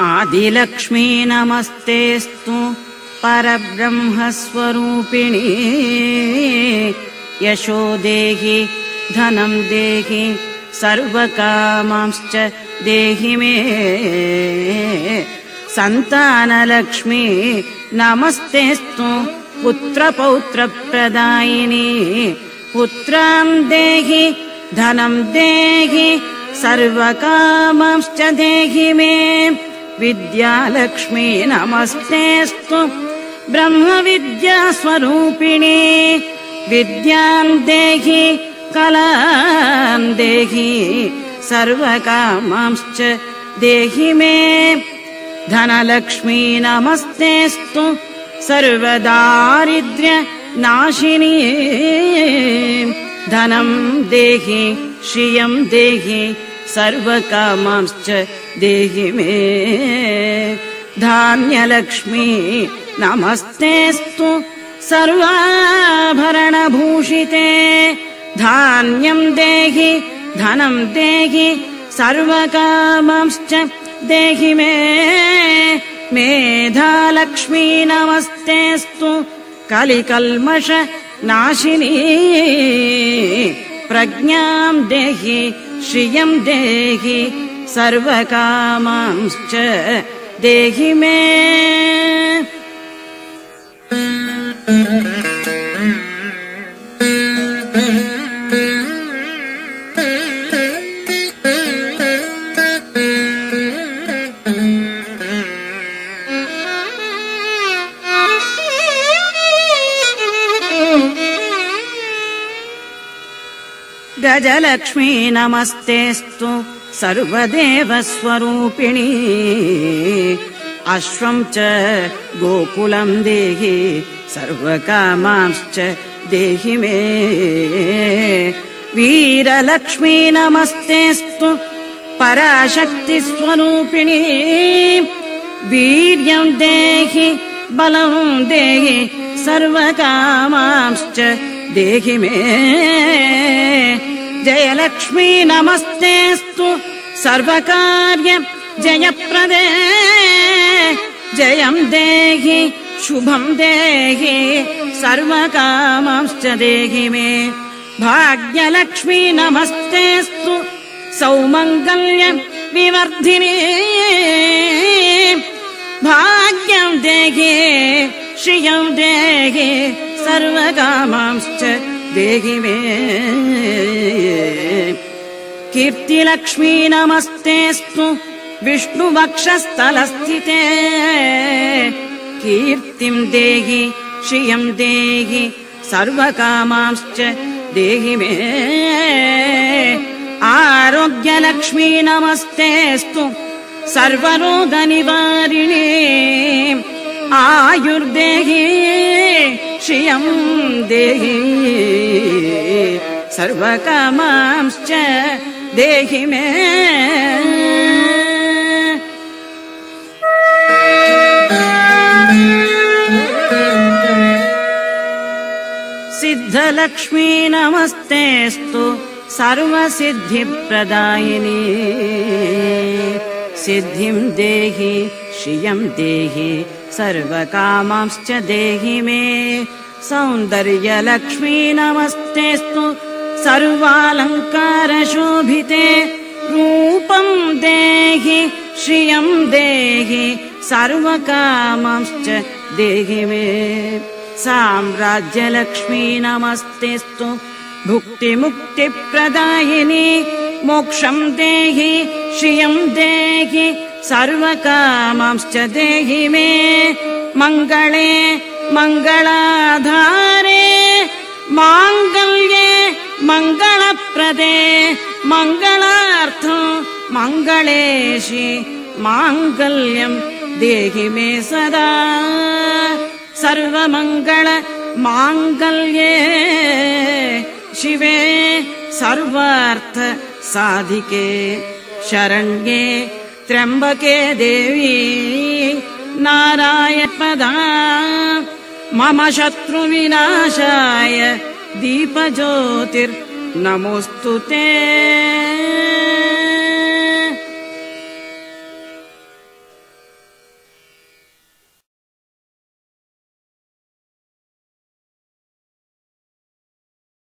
आदिलक्ष्मी नमस्तेस्तु परब्रह्मस्वरूपिणी यशो देहि धनं देहि सर्वकामांश्च देहि मे सन्तानलक्ष्मी नमस्तेस्तु पुत्रपौत्रप्रदायिनी पुत्रां देहि धनं देहि सर्वकामांश्च देहि मे विद्यालक्ष्मी नमस्तेस्तु ब्रह्मविद्यास्वरूपिणी विद्यां देहि कलां देहि सर्वकामांश्च देहि मे धनलक्ष्मी नमस्तेस्तु सर्वदारिद्र्यनाशिनी धनं देहि श्रियं देहि सर्वकामांश्च देहि मे धान्यलक्ष्मी नमस्तेस्तु सर्वाभरणभूषिते धान्यं देहि धनं देहि सर्वकामांश्च देहि मे मेधालक्ष्मी नमस्तेस्तु कलिकल्मषनाशिनी प्रज्ञां देहि श्रियं देहि सर्वकामांश्च देहि मे गजलक्ष्मी नमस्तेस्तु सर्वदेवस्वरूपिणी अश्वं च गोकुलं देहि सर्वकामांश्च देहि मे वीरलक्ष्मी नमस्तेस्तु पराशक्तिस्वरूपिणी वीर्यं देहि बलं देहि सर्वकामांश्च देहि मे जयलक्ष्मी नमस्तेस्तु सर्वकार्य जयप्रदे जयं देहि शुभं देहि सर्वकामांश्च देहि मे भाग्यलक्ष्मी नमस्तेस्तु सौमङ्गल्य विवर्धिनी भाग्यं देहि श्रियं देहि सर्वकामांश्च देहि मे कीर्तिलक्ष्मी नमस्तेस्तु विष्णुवक्षस्थलस्थिते कीर्तिं देहि श्रियं देहि सर्वकामांश्च देहि मे आरोग्यलक्ष्मी नमस्तेस्तु सर्वरोगनिवारिणी आयुर्देहि श्रियं देहि सर्वकामांश्च देहि मे सिद्धलक्ष्मी नमस्तेस्तु सर्वसिद्धिप्रदायिनी सिद्धिं देहि श्रियं देहि सर्वकामांश्च देहि मे सौन्दर्यलक्ष्मी नमस्तेस्तु सर्वालङ्कारशोभिते रूपं देहि श्रियं देहि सर्वकामांश्च देहि मे साम्राज्यलक्ष्मी नमस्तेस्तु भुक्तिमुक्तिप्रदायिनी मोक्षं देहि श्रियं देहि सर्वकामांश्च देहि मे मङ्गले मङ्गलाधारे माङ्गल्ये मङ्गलप्रदे मङ्गलार्थं मङ्गलेशि माङ्गल्यं देहि मे सदा सर्वमङ्गल माङ्गल्ये शिवे सर्वार्थ साधिके शरण्ये त्र्यम्बके देवी नारायणपदा मम शत्रुविनाशाय दीपज्योतिर्नमोऽस्तु ते।